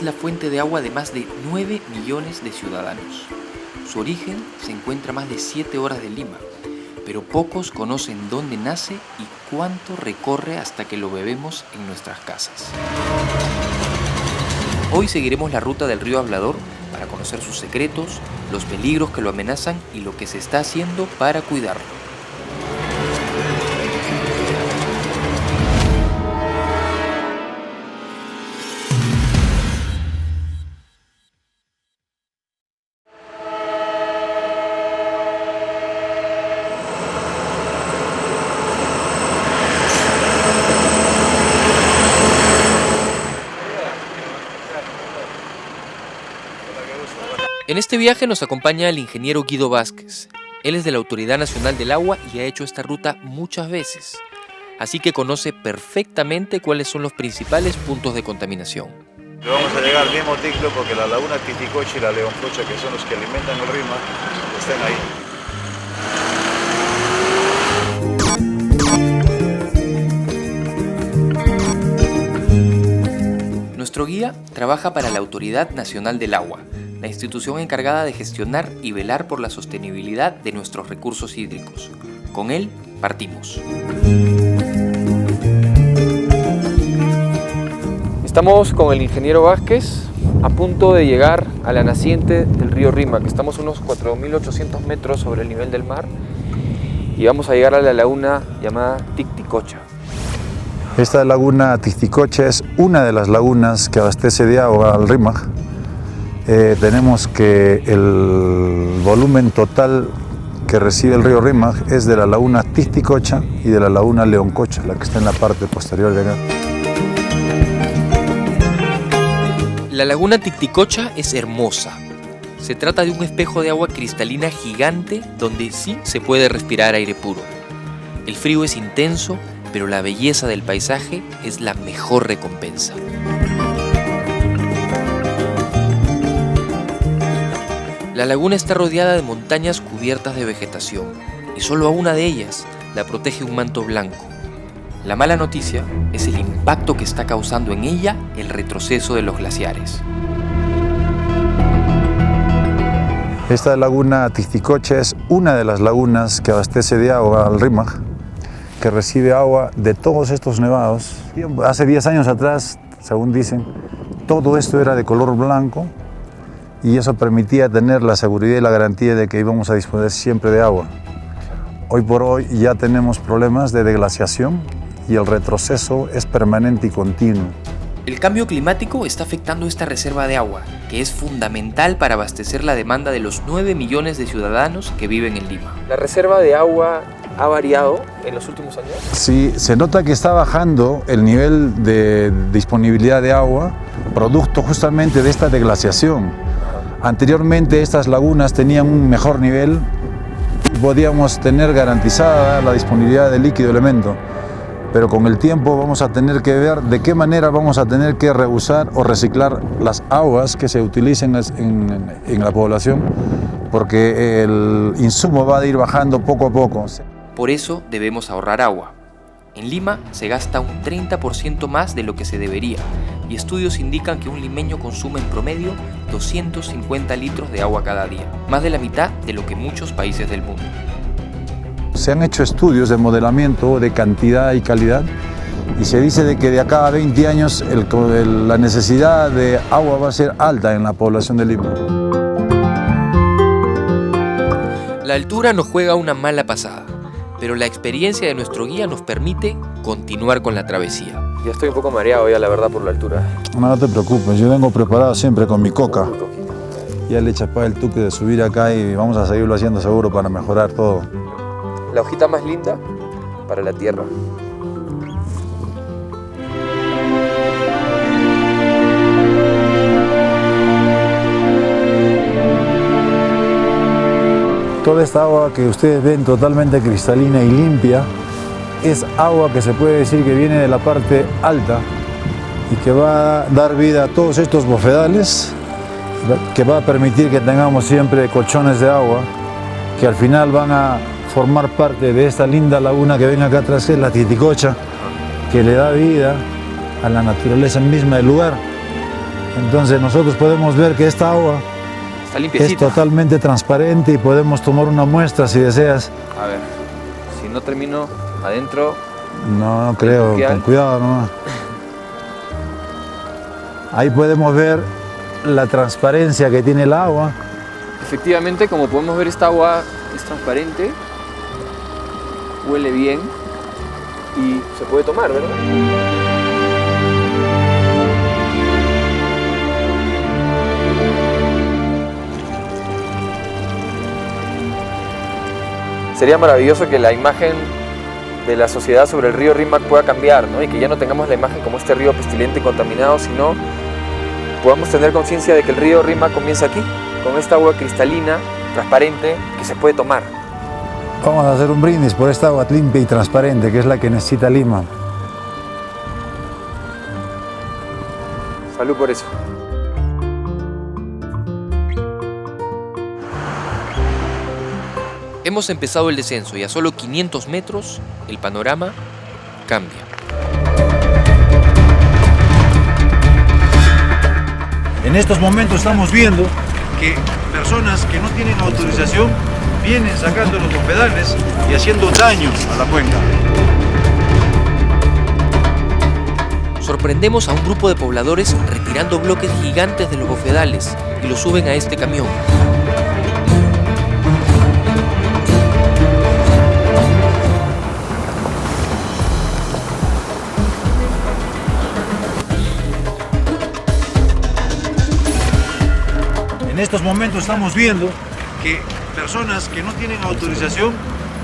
la fuente de agua de más de 9 millones de ciudadanos. Su origen se encuentra a más de 7 horas de Lima, pero pocos conocen dónde nace y cuánto recorre hasta que lo bebemos en nuestras casas. Hoy seguiremos la ruta del río Hablador para conocer sus secretos, los peligros que lo amenazan y lo que se está haciendo para cuidarlo. En este viaje nos acompaña el ingeniero Guido Vázquez. Él es de la Autoridad Nacional del Agua y ha hecho esta ruta muchas veces, así que conoce perfectamente cuáles son los principales puntos de contaminación. Vamos a llegar al mismo ciclo porque la laguna Titicocha y la Leoncocha, que son los que alimentan el Rímac, están ahí. Nuestro guía trabaja para la Autoridad Nacional del Agua, la institución encargada de gestionar y velar por la sostenibilidad de nuestros recursos hídricos. Con él, partimos. Estamos con el ingeniero Vázquez a punto de llegar a la naciente del río Rímac. Estamos a unos 4.800 metros sobre el nivel del mar y vamos a llegar a la laguna llamada Titicocha. Esta laguna Titicocha es una de las lagunas que abastece de agua al Rímac. Tenemos que el volumen total que recibe el río Rímac es de la laguna Titicocha y de la laguna Leoncocha, la que está en la parte posterior de acá. La laguna Titicocha es hermosa. Se trata de un espejo de agua cristalina gigante donde sí se puede respirar aire puro. El frío es intenso, pero la belleza del paisaje es la mejor recompensa. La laguna está rodeada de montañas cubiertas de vegetación y solo a una de ellas la protege un manto blanco. La mala noticia es el impacto que está causando en ella el retroceso de los glaciares. Esta laguna Titicocha es una de las lagunas que abastece de agua al Rímac, que recibe agua de todos estos nevados. Hace 10 años atrás, según dicen, todo esto era de color blanco y eso permitía tener la seguridad y la garantía de que íbamos a disponer siempre de agua. Hoy por hoy ya tenemos problemas de deglaciación y el retroceso es permanente y continuo. El cambio climático está afectando esta reserva de agua, que es fundamental para abastecer la demanda de los 9 millones de ciudadanos que viven en Lima. ¿La reserva de agua ha variado en los últimos años? Sí, se nota que está bajando el nivel de disponibilidad de agua, producto justamente de esta deglaciación. Anteriormente estas lagunas tenían un mejor nivel y podíamos tener garantizada la disponibilidad de líquido elemento, pero con el tiempo vamos a tener que ver de qué manera vamos a tener que reusar o reciclar las aguas que se utilicen en la población, porque el insumo va a ir bajando poco a poco. Por eso debemos ahorrar agua. En Lima se gasta un 30% más de lo que se debería y estudios indican que un limeño consume en promedio 250 litros de agua cada día, más de la mitad de lo que muchos países del mundo. Se han hecho estudios de modelamiento de cantidad y calidad y se dice de que de acá a 20 años la necesidad de agua va a ser alta en la población de Lima. La altura nos juega una mala pasada, pero la experiencia de nuestro guía nos permite continuar con la travesía. Ya estoy un poco mareado ya, la verdad, por la altura. No te preocupes, yo vengo preparado siempre con mi coca. Ya le echas para el tuque de subir acá y vamos a seguirlo haciendo seguro para mejorar todo. La hojita más linda para la tierra. Toda esta agua que ustedes ven totalmente cristalina y limpia es agua que se puede decir que viene de la parte alta y que va a dar vida a todos estos bofedales, que va a permitir que tengamos siempre colchones de agua que al final van a formar parte de esta linda laguna que ven acá atrás, que es la Titicocha, que le da vida a la naturaleza misma del lugar. Entonces nosotros podemos ver que esta agua Está es limpiecita. totalmente transparente y podemos tomar una muestra si deseas. A ver, si no termino adentro. No creo, Tuquial. con cuidado nomás. Ahí podemos ver la transparencia que tiene el agua. Efectivamente, como podemos ver, esta agua es transparente, huele bien y se puede tomar, ¿verdad? Sería maravilloso que la imagen de la sociedad sobre el río Rímac pueda cambiar, ¿no? Y que ya no tengamos la imagen como este río pestilente y contaminado, sino podamos tener conciencia de que el río Rímac comienza aquí, con esta agua cristalina, transparente, que se puede tomar. Vamos a hacer un brindis por esta agua limpia y transparente, que es la que necesita Lima. Salud por eso. Hemos empezado el descenso y a solo 500 metros el panorama cambia. En estos momentos estamos viendo que personas que no tienen autorización vienen sacando los bofedales y haciendo daño a la cuenca. Sorprendemos a un grupo de pobladores retirando bloques gigantes de los bofedales y los suben a este camión. En estos momentos estamos viendo que personas que no tienen autorización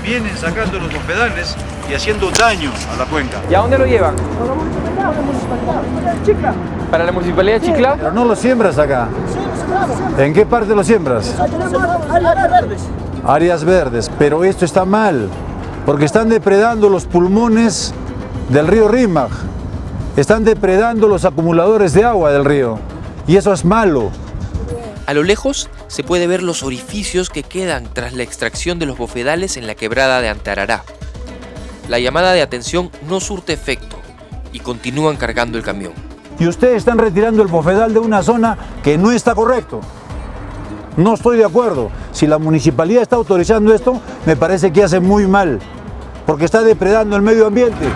vienen sacando los bofedales y haciendo daño a la cuenca. ¿Y a dónde lo llevan? ¿Para la Municipalidad de Chicla? Pero no lo siembras acá. ¿En qué parte lo siembras? Áreas verdes. Áreas verdes, pero esto está mal, porque están depredando los pulmones del río Rímac, están depredando los acumuladores de agua del río, y eso es malo. A lo lejos se puede ver los orificios que quedan tras la extracción de los bofedales en la quebrada de Antarará. La llamada de atención no surte efecto y continúan cargando el camión. Y ustedes están retirando el bofedal de una zona que no está correcto. No estoy de acuerdo. Si la municipalidad está autorizando esto, me parece que hace muy mal, porque está depredando el medio ambiente.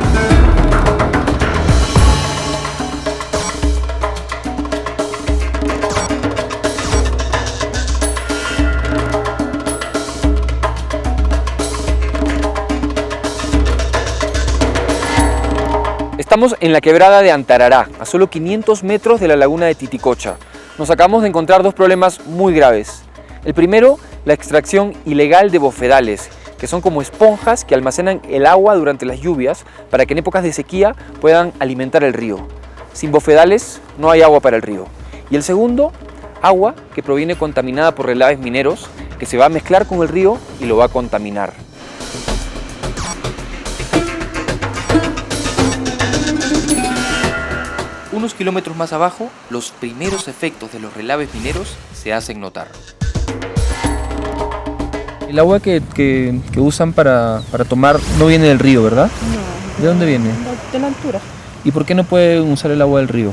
Estamos en la quebrada de Antarará, a solo 500 metros de la laguna de Titicocha. Nos acabamos de encontrar dos problemas muy graves. El primero, la extracción ilegal de bofedales, que son como esponjas que almacenan el agua durante las lluvias para que en épocas de sequía puedan alimentar el río. Sin bofedales no hay agua para el río. Y el segundo, agua que proviene contaminada por relaves mineros, que se va a mezclar con el río y lo va a contaminar. Unos kilómetros más abajo, los primeros efectos de los relaves mineros se hacen notar. El agua que usan para tomar no viene del río, ¿verdad? No. ¿De dónde viene? De la altura. ¿Y por qué no pueden usar el agua del río?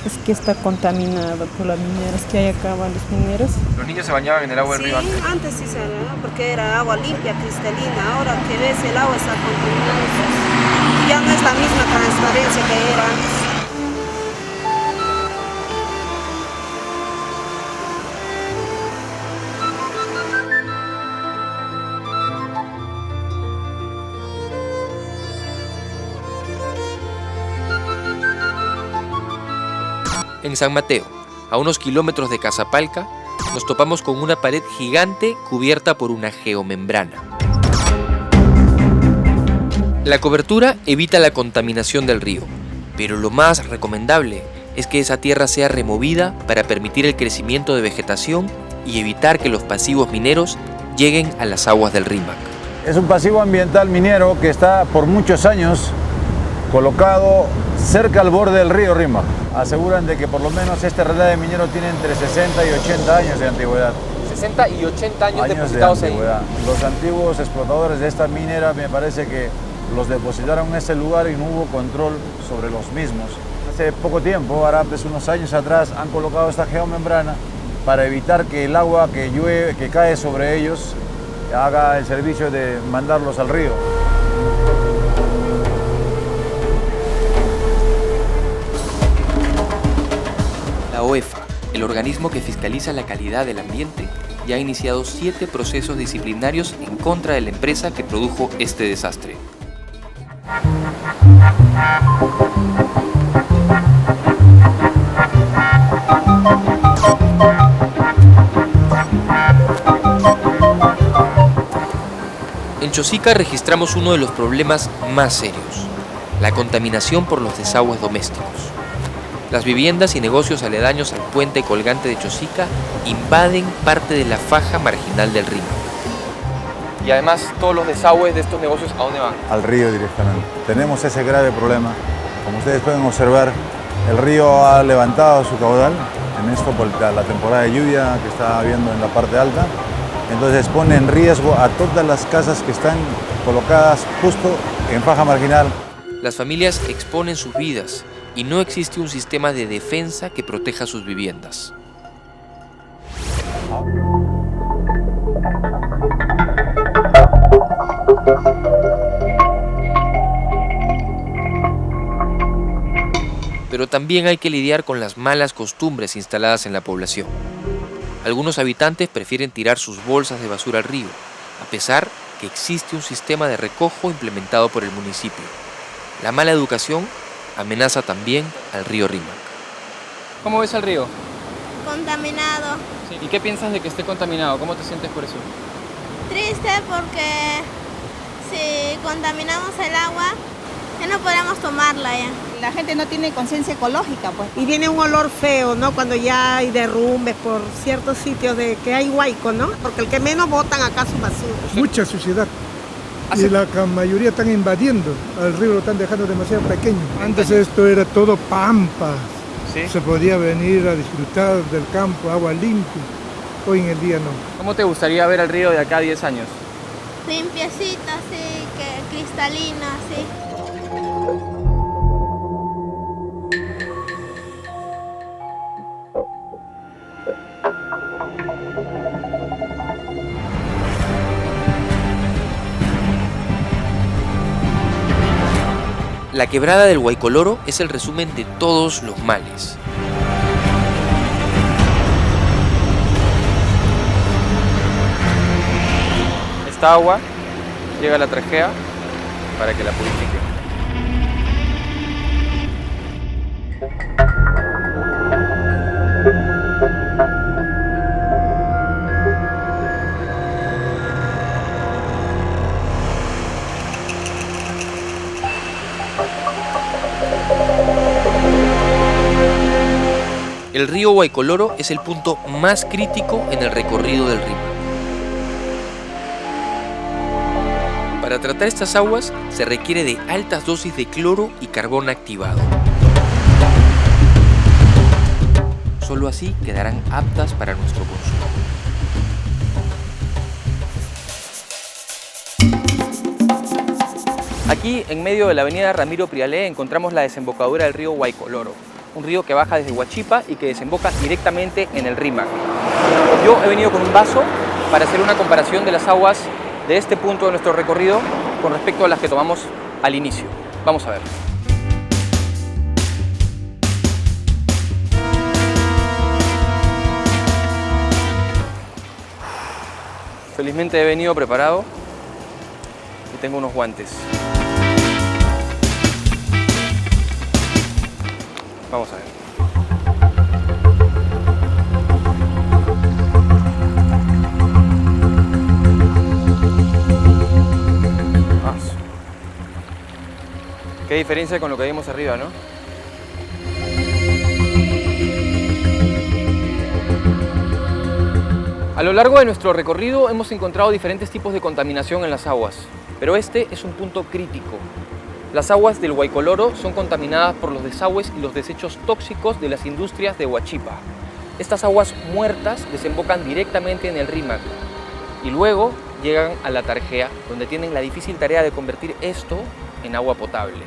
Es que está contaminado por las mineras que hay acá, los mineros. Los niños se bañaban en el agua del Sí, río antes. antes sí se bañaba porque era agua limpia, cristalina. Ahora que ves el agua está contaminada. Ya no es la misma transparencia que era antes. En San Mateo, a unos kilómetros de Casapalca, nos topamos con una pared gigante cubierta por una geomembrana. La cobertura evita la contaminación del río, pero lo más recomendable es que esa tierra sea removida para permitir el crecimiento de vegetación y evitar que los pasivos mineros lleguen a las aguas del Rímac. Es un pasivo ambiental minero que está por muchos años colocado cerca al borde del río Rímac. Aseguran de que por lo menos este relave minero tiene entre 60 y 80 años de antigüedad. 60 y 80 años De depositados ahí. antigüedad. Los antiguos explotadores de esta minera me parece que los depositaron en ese lugar y no hubo control sobre los mismos. Hace poco tiempo, ahora pues unos años atrás, han colocado esta geomembrana para evitar que el agua que llueve, que cae sobre ellos, haga el servicio de mandarlos al río. La OEFA, el organismo que fiscaliza la calidad del ambiente, ya ha iniciado 7 procesos disciplinarios en contra de la empresa que produjo este desastre. En Chosica registramos uno de los problemas más serios, la contaminación por los desagües domésticos. Las viviendas y negocios aledaños al puente colgante de Chosica invaden parte de la faja marginal del río. Y además, todos los desagües de estos negocios, ¿a dónde van? Al río directamente. Tenemos ese grave problema. Como ustedes pueden observar, el río ha levantado su caudal, en esto por la temporada de lluvia que está habiendo en la parte alta. Entonces pone en riesgo a todas las casas que están colocadas justo en faja marginal. Las familias exponen sus vidas y no existe un sistema de defensa que proteja sus viviendas. Pero también hay que lidiar con las malas costumbres instaladas en la población. Algunos habitantes prefieren tirar sus bolsas de basura al río, a pesar que existe un sistema de recojo implementado por el municipio. La mala educación amenaza también al río Rímac. ¿Cómo ves al río? Contaminado. Sí. ¿Y qué piensas de que esté contaminado? ¿Cómo te sientes por eso? Triste porque si contaminamos el agua, ya no podemos tomarla ya. La gente no tiene conciencia ecológica, pues. Y viene un olor feo, ¿no? Cuando ya hay derrumbes por ciertos sitios de que hay huaico, ¿no? Porque el que menos botan acá su basura. Mucha suciedad. Y la mayoría están invadiendo al río, lo están dejando demasiado pequeño. Antes esto era todo pampa. ¿Sí? Se podía venir a disfrutar del campo, agua limpia. Hoy en el día no. ¿Cómo te gustaría ver al río de acá a 10 años? Limpiecita, sí, que cristalina, sí. La quebrada del Huaycoloro es el resumen de todos los males. Esta agua llega a la trajea para que la purifique. El río Huaycoloro es el punto más crítico en el recorrido del Rímac. Para tratar estas aguas se requiere de altas dosis de cloro y carbón activado. Solo así quedarán aptas para nuestro consumo. Aquí, en medio de la avenida Ramiro Prialé, encontramos la desembocadura del río Huaycoloro, un río que baja desde Huachipa y que desemboca directamente en el Rímac. Yo he venido con un vaso para hacer una comparación de las aguas de este punto de nuestro recorrido con respecto a las que tomamos al inicio. Vamos a ver. Felizmente he venido preparado y tengo unos guantes. Vamos a ver. Qué diferencia con lo que vimos arriba, ¿no? A lo largo de nuestro recorrido hemos encontrado diferentes tipos de contaminación en las aguas, pero este es un punto crítico. Las aguas del Huaycoloro son contaminadas por los desagües y los desechos tóxicos de las industrias de Huachipa. Estas aguas muertas desembocan directamente en el Rímac y luego llegan a la Tarjea, donde tienen la difícil tarea de convertir esto en agua potable.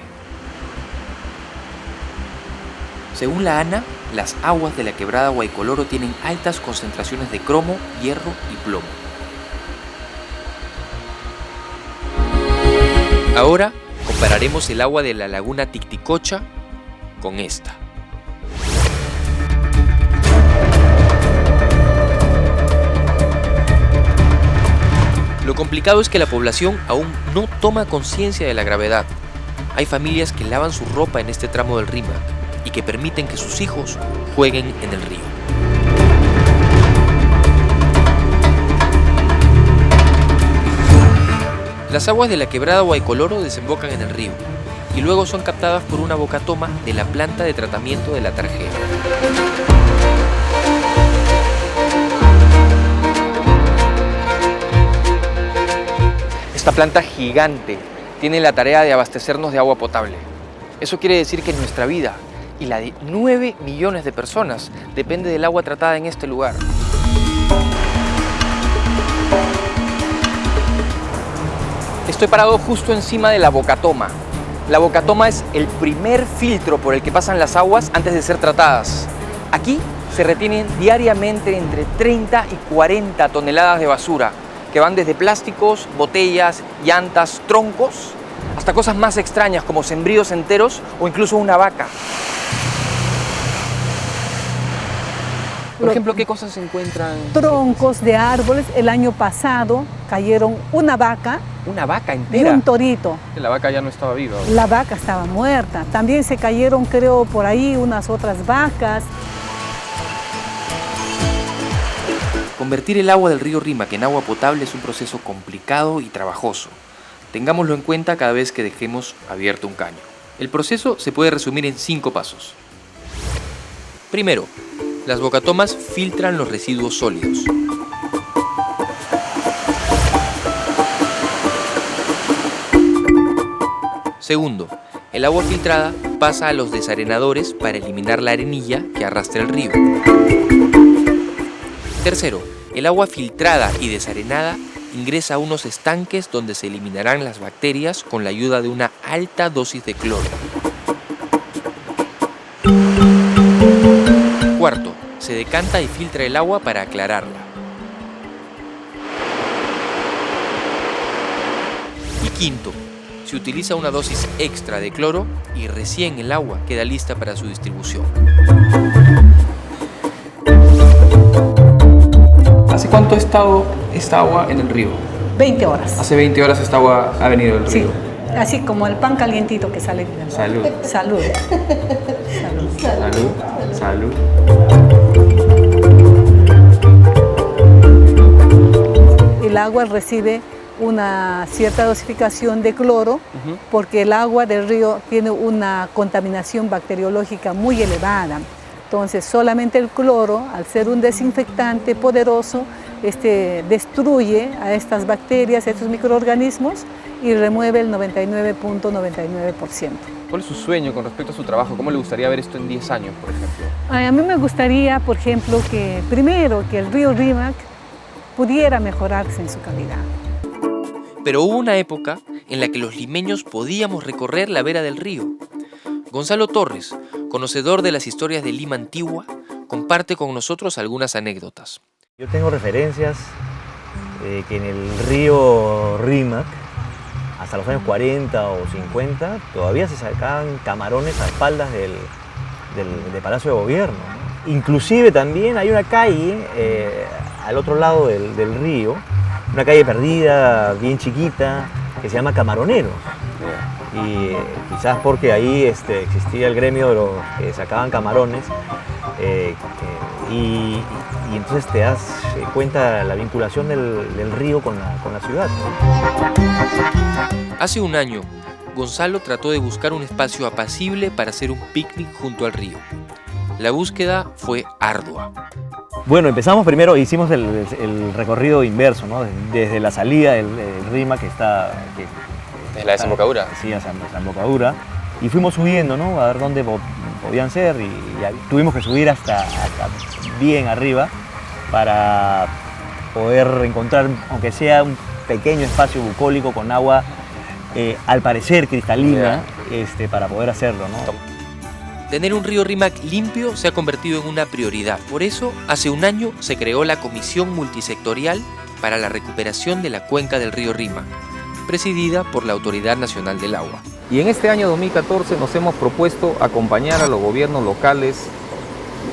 Según la ANA, las aguas de la quebrada Guaycoloro tienen altas concentraciones de cromo, hierro y plomo. Ahora compararemos el agua de la laguna Ticticocha con esta. Lo complicado es que la población aún no toma conciencia de la gravedad. Hay familias que lavan su ropa en este tramo del Rímac y que permiten que sus hijos jueguen en el río. Las aguas de la quebrada Guaycoloro desembocan en el río y luego son captadas por una bocatoma de la planta de tratamiento de la Tarjea. Esta planta gigante tiene la tarea de abastecernos de agua potable. Eso quiere decir que nuestra vida y la de 9 millones de personas depende del agua tratada en este lugar. Estoy parado justo encima de la bocatoma. La bocatoma es el primer filtro por el que pasan las aguas antes de ser tratadas. Aquí se retienen diariamente entre 30 y 40 toneladas de basura, que van desde plásticos, botellas, llantas, troncos, hasta cosas más extrañas como sembríos enteros o incluso una vaca. Por ejemplo, ¿qué cosas se encuentran? Troncos de árboles. El año pasado cayeron una vaca. ¿Una vaca Y entera? un torito. La vaca ya no estaba viva. La vaca estaba muerta. También se cayeron, creo, por ahí unas otras vacas. Convertir el agua del río Rímac en agua potable es un proceso complicado y trabajoso. Tengámoslo en cuenta cada vez que dejemos abierto un caño. El proceso se puede resumir en 5 pasos. Primero, las bocatomas filtran los residuos sólidos. Segundo, el agua filtrada pasa a los desarenadores para eliminar la arenilla que arrastra el río. Tercero, el agua filtrada y desarenada ingresa a unos estanques donde se eliminarán las bacterias con la ayuda de una alta dosis de cloro. Cuarto, se decanta y filtra el agua para aclararla. Y quinto, se utiliza una dosis extra de cloro y recién el agua queda lista para su distribución. ¿Hace cuánto ha estado esta agua en el río? 20 horas. Hace 20 horas esta agua ha venido del Sí, río. así como el pan calientito que sale del río. Salud. Salud. Salud. Salud. El agua recibe una cierta dosificación de cloro porque el agua del río tiene una contaminación bacteriológica muy elevada. Entonces, solamente el cloro, al ser un desinfectante poderoso, destruye a estas bacterias, a estos microorganismos y remueve el 99.99%. ¿Cuál es su sueño con respecto a su trabajo? ¿Cómo le gustaría ver esto en 10 años, por ejemplo? A mí me gustaría, por ejemplo, que primero que el río Rímac pudiera mejorarse en su calidad. Pero hubo una época en la que los limeños podíamos recorrer la vera del río. Gonzalo Torres, conocedor de las historias de Lima antigua, comparte con nosotros algunas anécdotas. Yo tengo referencias que en el río Rímac, hasta los años 40 o 50, todavía se sacaban camarones a espaldas del Palacio de Gobierno. Inclusive también hay una calle al otro lado del río, una calle perdida, bien chiquita, que se llama Camaronero. Y quizás porque ahí existía el gremio de los que sacaban camarones y entonces te das cuenta la vinculación del río con la ciudad. Hace un año, Gonzalo trató de buscar un espacio apacible para hacer un picnic junto al río. La búsqueda fue ardua. Bueno, empezamos primero, hicimos el recorrido inverso, ¿no? Desde la salida del Rímac que está... ¿Es la desembocadura? Sí, la desembocadura. Y fuimos subiendo, ¿no? A ver dónde podían ser y tuvimos que subir hasta bien arriba para poder encontrar, aunque sea un pequeño espacio bucólico con agua, al parecer cristalina, para poder hacerlo, ¿no? Tener un río Rímac limpio se ha convertido en una prioridad. Por eso, hace un año se creó la Comisión Multisectorial para la Recuperación de la Cuenca del río Rímac, presidida por la Autoridad Nacional del Agua. Y en este año 2014 nos hemos propuesto acompañar a los gobiernos locales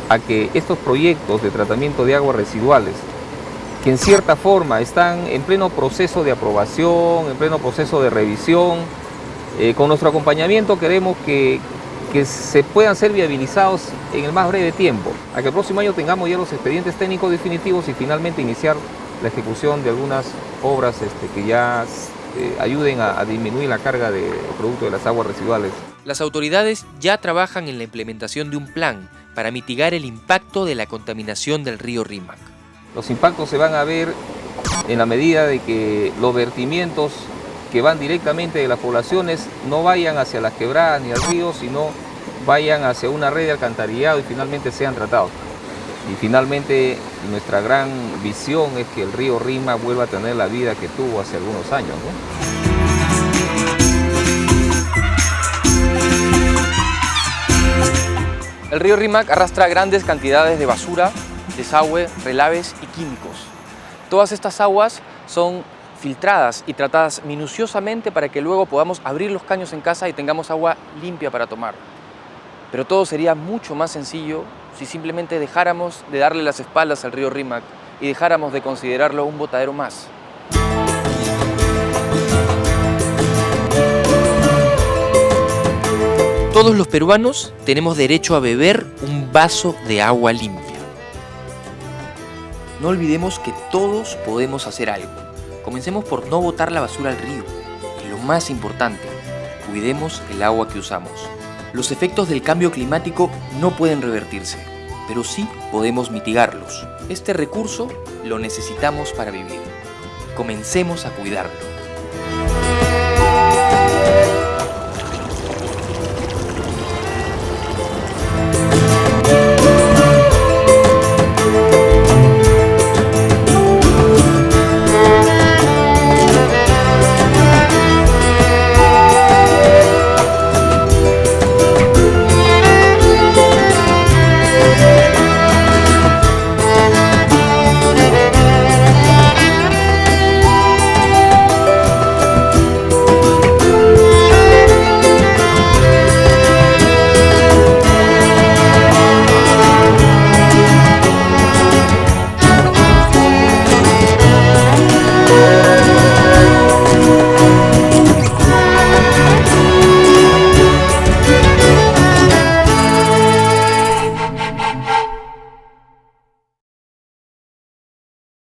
a que estos proyectos de tratamiento de aguas residuales, que en cierta forma están en pleno proceso de aprobación, en pleno proceso de revisión, con nuestro acompañamiento queremos que se puedan ser viabilizados en el más breve tiempo, a que el próximo año tengamos ya los expedientes técnicos definitivos y finalmente iniciar la ejecución de algunas obras que ya ayuden a disminuir la carga de producto de las aguas residuales. Las autoridades ya trabajan en la implementación de un plan para mitigar el impacto de la contaminación del río Rímac. Los impactos se van a ver en la medida de que los vertimientos que van directamente de las poblaciones no vayan hacia las quebradas ni al río, sino vayan hacia una red de alcantarillado y finalmente sean tratados. Y finalmente nuestra gran visión es que el río Rímac vuelva a tener la vida que tuvo hace algunos años, ¿no? El río Rímac arrastra grandes cantidades de basura, desagüe, relaves y químicos. Todas estas aguas son filtradas y tratadas minuciosamente para que luego podamos abrir los caños en casa y tengamos agua limpia para tomar. Pero todo sería mucho más sencillo si simplemente dejáramos de darle las espaldas al río Rímac y dejáramos de considerarlo un botadero más. Todos los peruanos tenemos derecho a beber un vaso de agua limpia. No olvidemos que todos podemos hacer algo. Comencemos por no botar la basura al río. Y lo más importante, cuidemos el agua que usamos. Los efectos del cambio climático no pueden revertirse, pero sí podemos mitigarlos. Este recurso lo necesitamos para vivir. Comencemos a cuidarlo.